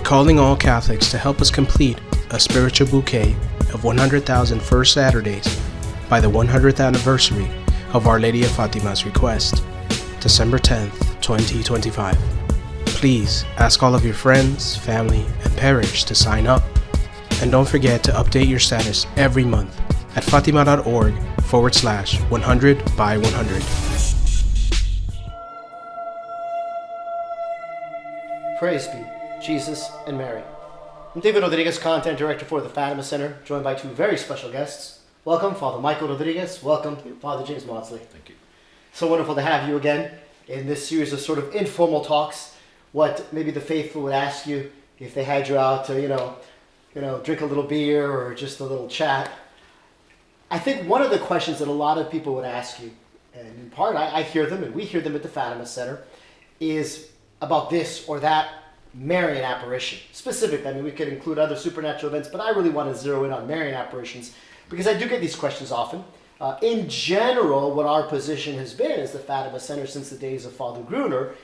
We're calling all Catholics to help us complete a spiritual bouquet of 100,000 First Saturdays by the 100th anniversary of Our Lady of Fatima's request, December 10th, 2025. Please ask all of your friends, family, and parish to sign up. And don't forget to update your status every month at fatima.org/100 by 100. Praise be Jesus and Mary. I'm David Rodriguez, Content Director for the Fatima Center, joined by two very special guests. Welcome, Father Michael Rodriguez. Welcome, Father James Mawdlsey. Thank you. So wonderful to have you again in this series of sort of informal talks. What maybe the faithful would ask you if they had you out to, drink a little beer or just a little chat. I think one of the questions that a lot of people would ask you, and in part I hear them and we hear them at the Fatima Center, is about this or that Marian apparition. Specifically, we could include other supernatural events, but I really want to zero in on Marian apparitions because I do get these questions often. In general, what our position has been as the Fatima Center since the days of Father Gruner,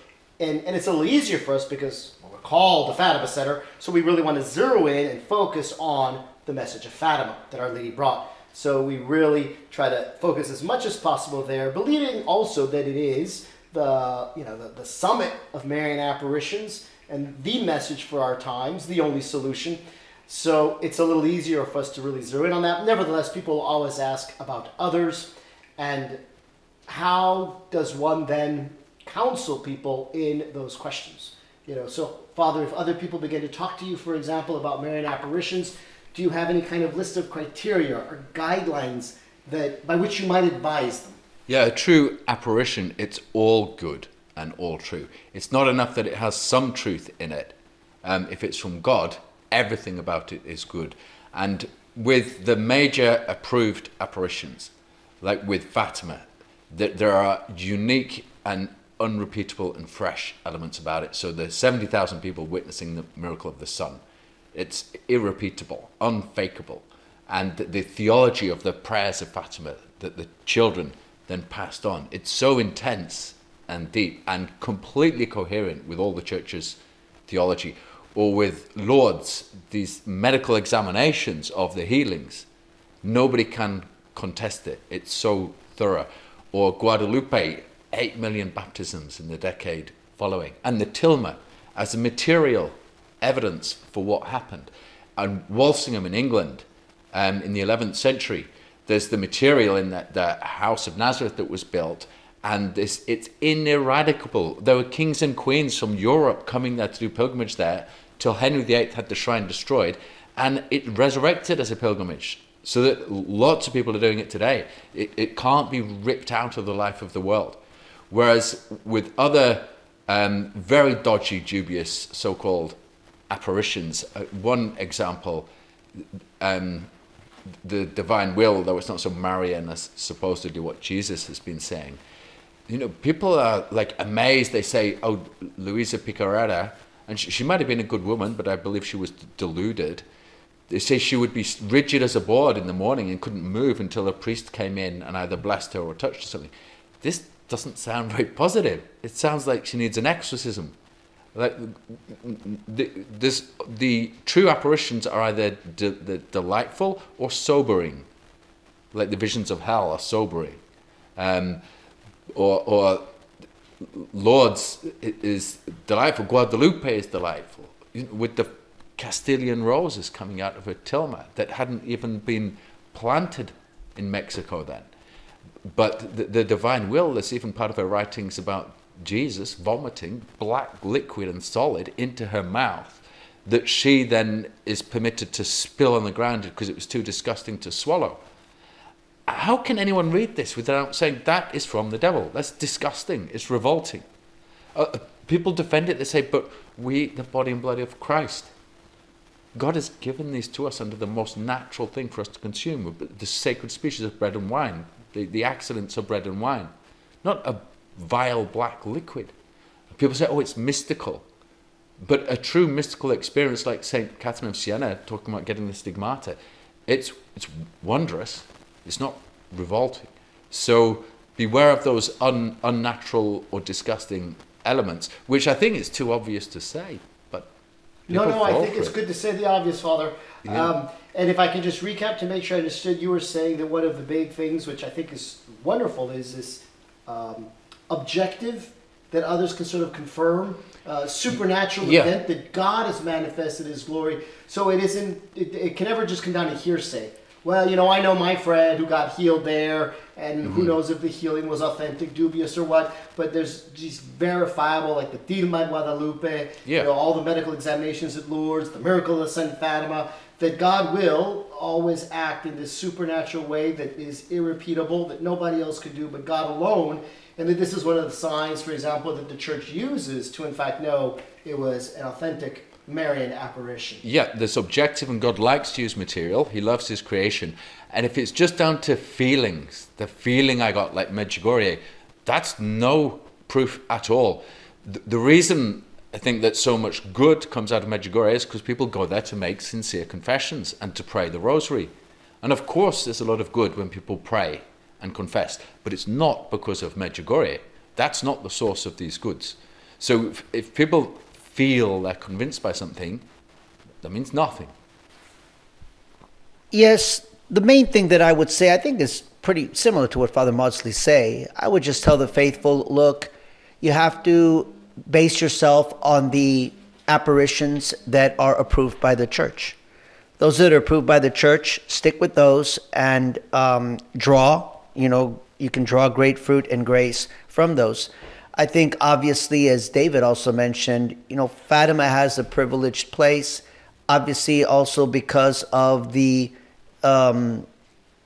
and it's a little easier for us because we're called the Fatima Center, so we really want to zero in and focus on the message of Fatima that Our Lady brought. So we really try to focus as much as possible there, believing also that it is the summit of Marian apparitions and the message for our times, the only solution. So it's a little easier for us to really zero in on that. Nevertheless, people always ask about others, and how does one then counsel people in those questions? So Father, if other people begin to talk to you, for example, about Marian apparitions, do you have any kind of list of criteria or guidelines by which you might advise them? Yeah, a true apparition, it's all good and all true. It's not enough that it has some truth in it. If it's from God, everything about it is good. And with the major approved apparitions, like with Fatima, there are unique and unrepeatable and fresh elements about it. So the 70,000 people witnessing the miracle of the sun, it's irrepeatable, unfakeable. And the theology of the prayers of Fatima that the children then passed on, it's so intense and deep and completely coherent with all the church's theology. Or with Lourdes, these medical examinations of the healings, nobody can contest it. It's so thorough. Or Guadalupe, 8 million baptisms in the decade following. And the tilma as a material evidence for what happened. And Walsingham in England, in the 11th century, there's the material in the house of Nazareth that was built, and it's ineradicable. There were kings and queens from Europe coming there to do pilgrimage there till Henry VIII had the shrine destroyed, and it resurrected as a pilgrimage. So that lots of people are doing it today. It can't be ripped out of the life of the world. Whereas with other very dodgy, dubious so-called apparitions, one example, the divine will, though it's not so Marian as supposed to do what Jesus has been saying. People are like amazed. They say, oh, Luisa Picarreta, and she might have been a good woman, but I believe she was deluded. They say she would be rigid as a board in the morning and couldn't move until a priest came in and either blessed her or touched her something. This doesn't sound very positive. It sounds like she needs an exorcism. Like the true apparitions are either delightful or sobering. Like the visions of hell are sobering. Or Lourdes is delightful. Guadalupe is delightful. With the Castilian roses coming out of her tilma that hadn't even been planted in Mexico then. But the divine will, there's even part of her writings about Jesus vomiting black liquid and solid into her mouth that she then is permitted to spill on the ground because it was too disgusting to swallow. How can anyone read this without saying that is from the devil? That's disgusting. It's revolting. People defend it. They say, but we eat the body and blood of Christ. God has given these to us under the most natural thing for us to consume, the sacred species of bread and wine, the accidents of bread and wine, not a vile black liquid. People say, oh, it's mystical. But a true mystical experience like St. Catherine of Siena, talking about getting the stigmata, it's wondrous. It's not revolting. So beware of those unnatural or disgusting elements, which I think is too obvious to say, but People No, I fall think for it's it. good to say the obvious, Father. Yeah. And if I can just recap to make sure I understood, you were saying that one of the big things, which I think is wonderful, is this objective that others can sort of confirm, supernatural Yeah. event that God has manifested His glory. So it isn't. It can never just come down to hearsay. Well, I know my friend who got healed there, and who knows if the healing was authentic, dubious, or what. But there's these verifiable, like the Tilma in Guadalupe, all the medical examinations at Lourdes, the miracle of St. Fatima, that God will always act in this supernatural way that is irrepeatable, that nobody else could do but God alone. And that this is one of the signs, for example, that the church uses to, in fact, know it was an authentic Marian apparition. Yeah, there's objective, and God likes to use material. He loves His creation. And if it's just down to feelings, the feeling I got like Medjugorje, that's no proof at all. The reason I think that so much good comes out of Medjugorje is because people go there to make sincere confessions and to pray the rosary. And of course, there's a lot of good when people pray and confess, but it's not because of Medjugorje. That's not the source of these goods. So if people feel they're convinced by something, that means nothing. Yes, the main thing that I would say, I think, is pretty similar to what Father Mawdlsey say. I would just tell the faithful, look, you have to base yourself on the apparitions that are approved by the church. Those that are approved by the church, stick with those and draw. You can draw great fruit and grace from those. I think, obviously, as David also mentioned, Fatima has a privileged place, obviously also because of the,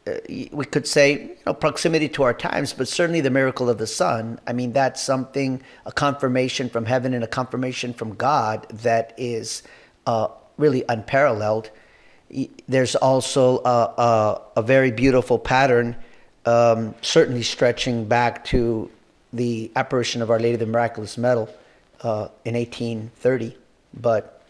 we could say, proximity to our times, but certainly the miracle of the sun. I mean, that's something, a confirmation from heaven and a confirmation from God that is really unparalleled. There's also a very beautiful pattern, certainly stretching back to the apparition of Our Lady of the Miraculous Medal in 1830, but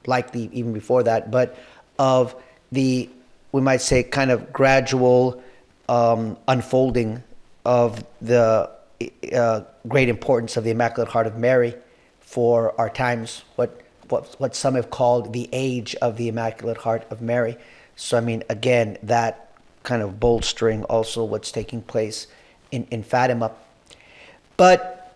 likely even before that, but of the, we might say, kind of gradual unfolding of the great importance of the Immaculate Heart of Mary for our times, what some have called the age of the Immaculate Heart of Mary. So, I mean, again, that kind of bolstering also what's taking place in Fatima. But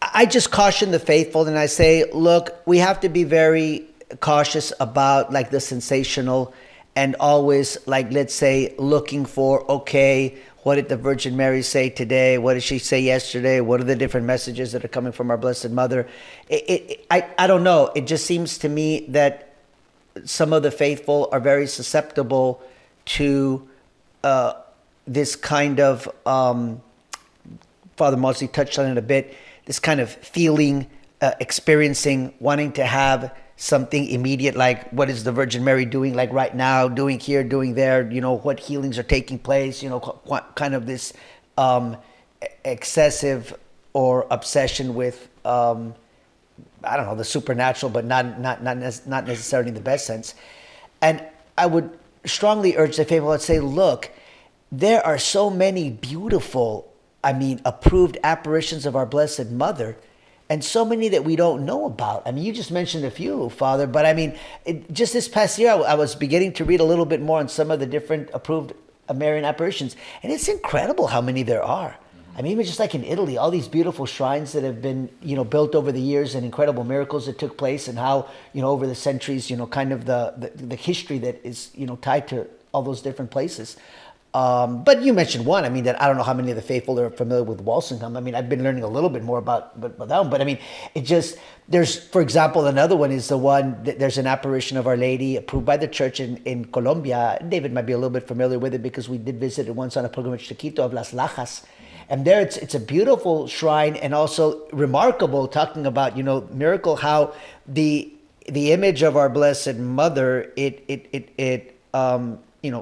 I just caution the faithful, and I say, look, we have to be very cautious about like the sensational and always, like, let's say, looking for, okay, what did the Virgin Mary say today? What did she say yesterday? What are the different messages that are coming from our Blessed Mother? I don't know. It just seems to me that some of the faithful are very susceptible to this kind of, Father Mawdlsey touched on it a bit, this kind of feeling, experiencing, wanting to have something immediate, like what is the Virgin Mary doing, like right now, doing here, doing there, what healings are taking place, kind of this excessive or obsession with, I don't know, the supernatural, but not necessarily in the best sense. And I would strongly urge the faithful, I'd say, look, there are so many beautiful, approved apparitions of our Blessed Mother, and so many that we don't know about. I mean, you just mentioned a few, Father, but just this past year, I was beginning to read a little bit more on some of the different approved Marian apparitions, and it's incredible how many there are. I mean, even just like in Italy, all these beautiful shrines that have been, built over the years, and incredible miracles that took place, and how, over the centuries, kind of the history that is, tied to all those different places. But you mentioned one. That I don't know how many of the faithful are familiar with Walsingham. I've been learning a little bit more about that one. But there's, for example, another one is the one that there's an apparition of Our Lady approved by the church in Colombia. David might be a little bit familiar with it because we did visit it once on a pilgrimage to Quito, of Las Lajas. And there it's a beautiful shrine, and also remarkable, talking about, miracle, how the image of our Blessed Mother, it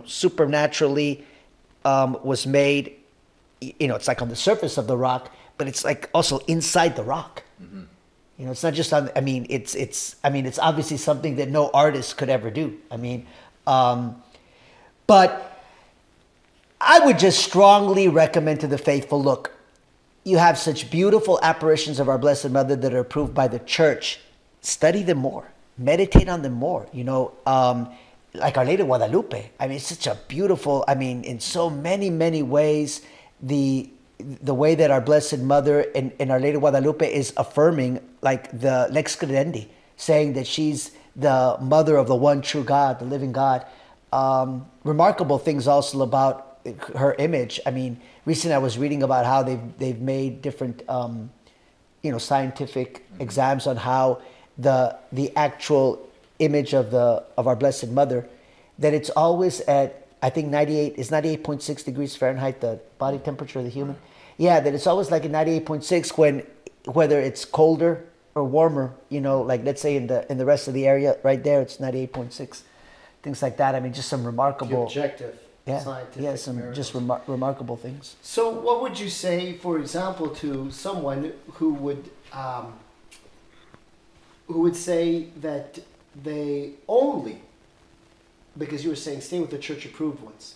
supernaturally was made, it's like on the surface of the rock, but it's like also inside the rock. Mm-hmm. It's not just on, it's obviously something that no artist could ever do. But I would just strongly recommend to the faithful, look, you have such beautiful apparitions of our Blessed Mother that are approved by the church. Study them more. meditate on them more. Like Our Lady of Guadalupe. I mean, it's such a beautiful. I mean, in so many ways, the way that our Blessed Mother and Our Lady of Guadalupe is affirming, like the Lex Credendi, saying that she's the mother of the one true God, the living God. Remarkable things also about her image. I mean, recently I was reading about how they've made different scientific exams on how the actual image of our Blessed Mother, that it's always at, I think 98.6 degrees Fahrenheit, the body temperature of the human. Yeah, that it's always like at 98.6 whether it's colder or warmer, like let's say in the rest of the area right there, it's 98.6, things like that. I mean, just some remarkable, objective, scientific, some miracles. just remarkable things. So, what would you say, for example, to someone who would say that they only, because you were saying stay with the church-approved ones,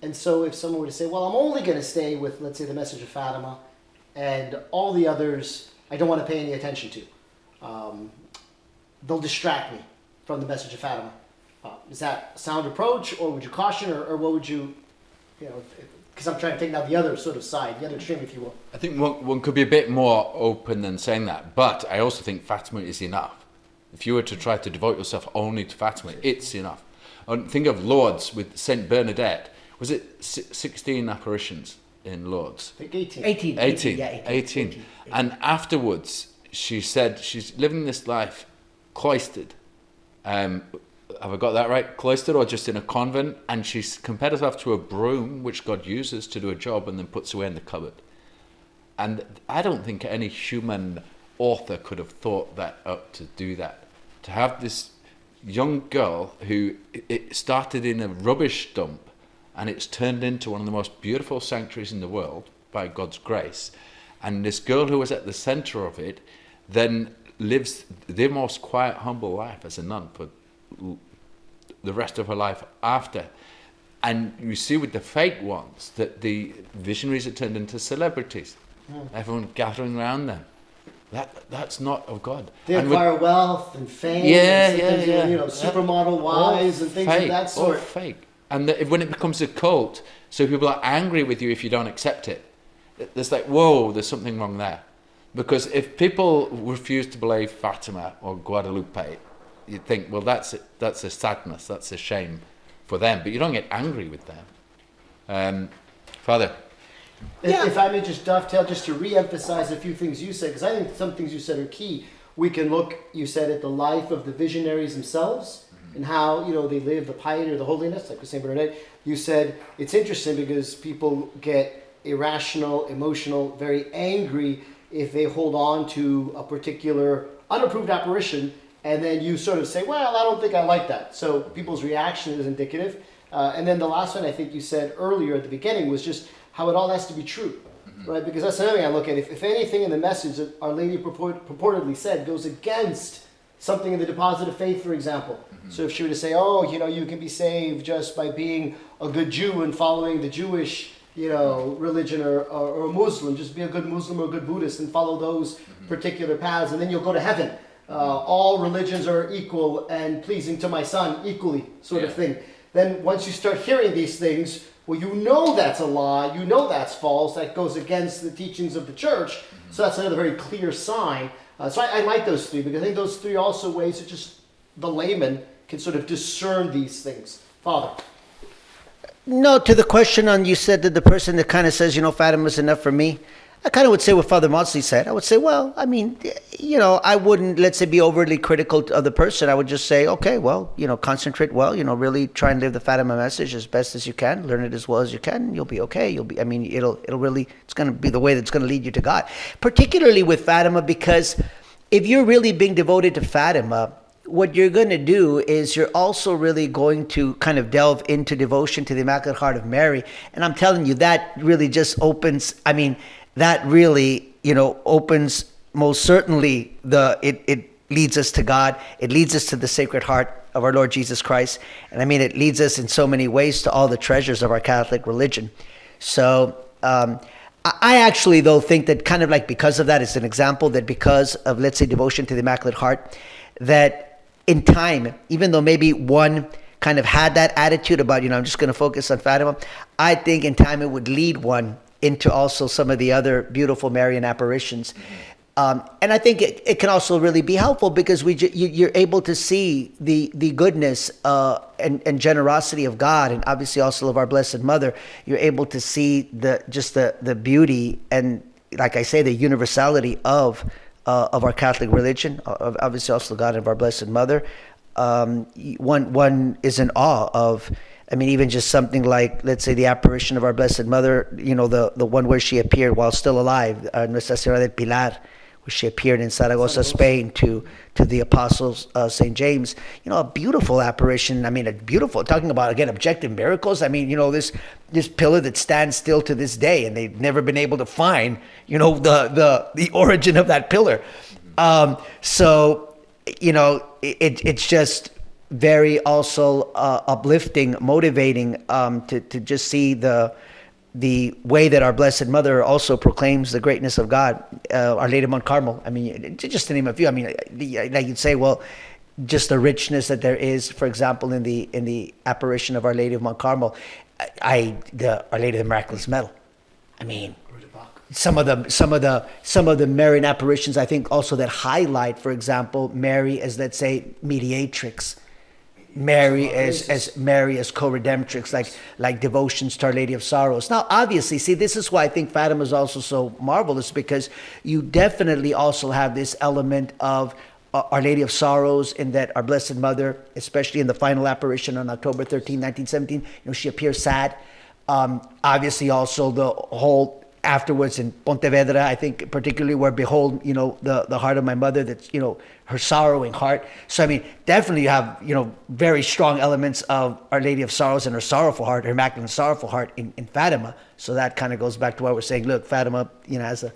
and so if someone were to say, well, I'm only going to stay with, let's say, the Message of Fatima, and all the others I don't want to pay any attention to, they'll distract me from the Message of Fatima. Is that a sound approach, or would you caution, or what would you, because I'm trying to take now the other sort of side, the other extreme, if you will. I think one could be a bit more open than saying that, but I also think Fatima is enough. If you were to try to devote yourself only to Fatima, it's enough. And think of Lourdes with Saint Bernadette. Was it 16 apparitions in Lourdes? I think 18. 18. And afterwards, she said she's living this life cloistered. Have I got that right? Cloistered, or just in a convent? And she's compared herself to a broom, which God uses to do a job and then puts away in the cupboard. And I don't think any human author could have thought that up to do that. To have this young girl who it started in a rubbish dump and it's turned into one of the most beautiful sanctuaries in the world by God's grace. And this girl who was at the center of it then lives the most quiet, humble life as a nun for the rest of her life after. And you see with the fake ones that the visionaries are turned into celebrities. Everyone gathering around them. That's not of God. They acquire wealth and fame. And supermodel wives and things of that sort. All fake. And when it becomes a cult, so people are angry with you if you don't accept it. It's like, whoa, there's something wrong there. Because if people refuse to believe Fatima or Guadalupe, you think, well, that's a sadness, that's a shame for them. But you don't get angry with them. Father? If I may just dovetail, just to re-emphasize a few things you said, because I think some things you said are key. We can look, you said, at the life of the visionaries themselves and how, they live the piety or the holiness, like with St. Bernadette. You said it's interesting because people get irrational, emotional, very angry if they hold on to a particular unapproved apparition, and then you sort of say, well, I don't think I like that. So people's reaction is indicative. And then the last one I think you said earlier at the beginning was just how it all has to be true, right? Because that's another thing I look at. If anything in the message that Our Lady purportedly said goes against something in the deposit of faith, for example. So if she were to say, you can be saved just by being a good Jew and following the Jewish, religion or a Muslim, just be a good Muslim or a good Buddhist and follow those particular paths, and then you'll go to heaven. All religions are equal and pleasing to my son equally, sort of thing. Then once you start hearing these things, well, that's a lie, that's false, that goes against the teachings of the church. So that's another very clear sign. So I like those three, because I think those three are also ways that just the layman can sort of discern these things. Father? No, to the question on, you said that the person that kind of says, Fatima's enough for me, I kind of would say what Father Mawdlsey said. I would say, well, I mean, I wouldn't, let's say, be overly critical of the person. I would just say, okay, well, concentrate well, really try and live the Fatima message as best as you can, learn it as well as you can, and you'll be okay. It'll really, it's going to be the way that's going to lead you to God. Particularly with Fatima, because if you're really being devoted to Fatima, what you're going to do is you're also really going to kind of delve into devotion to the Immaculate Heart of Mary. And I'm telling you, that really just opens, that really, opens most certainly it leads us to God. It leads us to the Sacred Heart of our Lord Jesus Christ. And it leads us in so many ways to all the treasures of our Catholic religion. So I actually, though, think that kind of like because of that, it's an example that because of, let's say, devotion to the Immaculate Heart, that in time, even though maybe one kind of had that attitude about, I'm just going to focus on Fatima, I think in time it would lead one into also some of the other beautiful Marian apparitions. And I think it can also really be helpful because you're able to see the goodness and generosity of God, and obviously also of our Blessed Mother. You're able to see the beauty and, like I say, the universality of our Catholic religion, obviously also God of our Blessed Mother. One is in awe of, even just something like, let's say, the apparition of our Blessed Mother, the one where she appeared while still alive, Nuestra Señora del Pilar, where she appeared in Zaragoza, Spain, to the apostles, St. James. A beautiful apparition. A beautiful, talking about, again, objective miracles. This pillar that stands still to this day, and they've never been able to find, the origin of that pillar. It's just very also uplifting, motivating to just see the way that our Blessed Mother also proclaims the greatness of God, Our Lady of Mount Carmel. Just to name a few. Like you'd say, well, just the richness that there is, for example, in the apparition of Our Lady of Mount Carmel, Our Lady of the Miraculous Medal. Some of the Marian apparitions, I think, also that highlight, for example, Mary as, let's say, mediatrix, Mary as co-redemptrix, like devotions to Our Lady of Sorrows. Now, obviously, see, this is why I think Fatima is also so marvelous, because you definitely also have this element of Our Lady of Sorrows, in that our Blessed Mother, especially in the final apparition on October 13, 1917, she appears sad. Obviously, also the whole afterwards in Pontevedra, I think particularly, where behold, the heart of my mother, that's, her sorrowing heart. So, definitely you have, very strong elements of Our Lady of Sorrows and her sorrowful heart, her immaculate sorrowful heart in Fatima. So that kind of goes back to what we're saying. Look, Fatima, has a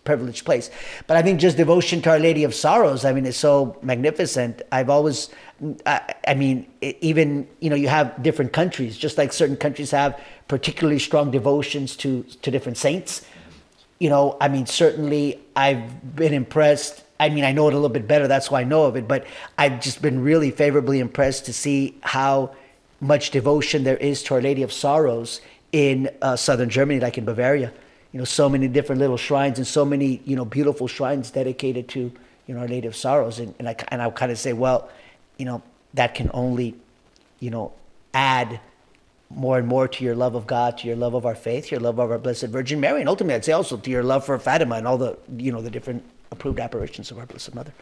privileged place. But I think just devotion to Our Lady of Sorrows, is so magnificent. I've always, even, you have different countries, just like certain countries have particularly strong devotions to different saints. Certainly I've been impressed. I know it a little bit better, that's why I know of it, but I've just been really favorably impressed to see how much devotion there is to Our Lady of Sorrows in southern Germany, like in Bavaria. So many different little shrines, and so many, beautiful shrines dedicated to, Our Lady of Sorrows. And I kind of say, well, that can only, add more and more to your love of God, to your love of our faith, your love of our Blessed Virgin Mary, and ultimately, I'd say also to your love for Fatima and all the, the different approved apparitions of our Blessed Mother.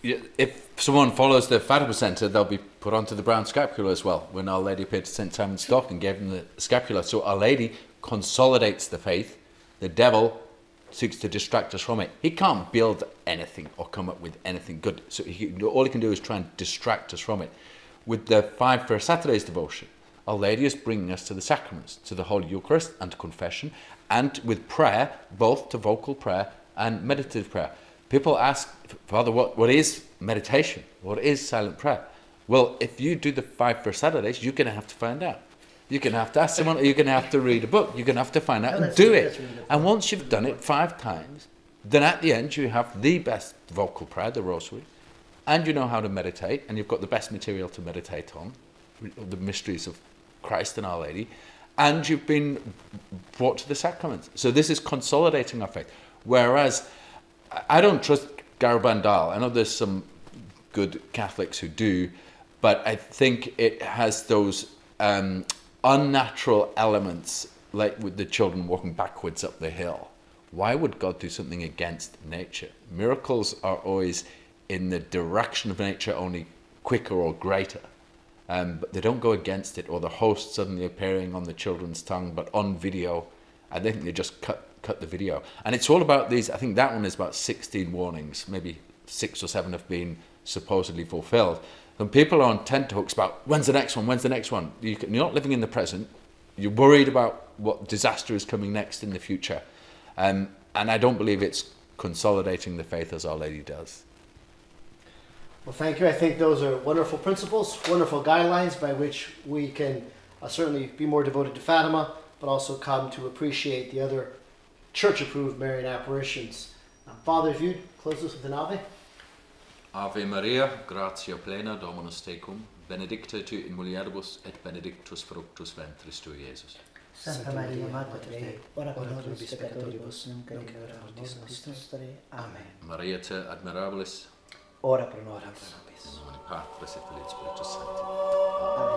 If someone follows the Fatima Center, they'll be put onto the brown scapula as well, when Our Lady appeared to St. Simon Stock and gave him the scapula. So Our Lady consolidates the faith. The devil seeks to distract us from it. He can't build anything or come up with anything good. So all he can do is try and distract us from it. With the 5 First Saturdays devotion, Our Lady is bringing us to the sacraments, to the Holy Eucharist and to confession, and with prayer, both to vocal prayer and meditative prayer. People ask, Father, what is meditation? What is silent prayer? Well, if you do the 5 First Saturdays, you're going to have to find out. You're going to have to ask someone, or you're going to have to read a book. You're going to have to find out and do it. And once you've done it 5 times, then at the end you have the best vocal prayer, the Rosary, and you know how to meditate, and you've got the best material to meditate on, the mysteries of Christ and Our Lady, and you've been brought to the sacraments. So this is consolidating our faith. Whereas I don't trust Garabandal. I know there's some good Catholics who do, but I think it has those unnatural elements, like with the children walking backwards up the hill. Why would God do something against nature? Miracles are always in the direction of nature, only quicker or greater. But they don't go against it, or the host suddenly appearing on the children's tongue, but on video. I think they just cut the video. And it's all about these, I think that one is about 16 warnings, maybe 6 or 7 have been supposedly fulfilled. And people are on tenterhooks about, when's the next one? You're not living in the present. You're worried about what disaster is coming next in the future. And I don't believe it's consolidating the faith as Our Lady does. Well, thank you. I think those are wonderful principles, wonderful guidelines by which we can certainly be more devoted to Fatima, but also come to appreciate the other church-approved Marian apparitions. Father, if you'd close us with an Ave. Ave Maria, gratia plena, Dominus tecum, benedicta tu in mulieribus et benedictus fructus ventris tui, Iesus. Santa Maria, Mater Dei, ora pro nobis peccatoribus, nunc et in hora mortis nostre. Amen. Maria te admirabilis, Ora pro nobis. in nomine Patris et Filii et Spiritus Sancti. Amen.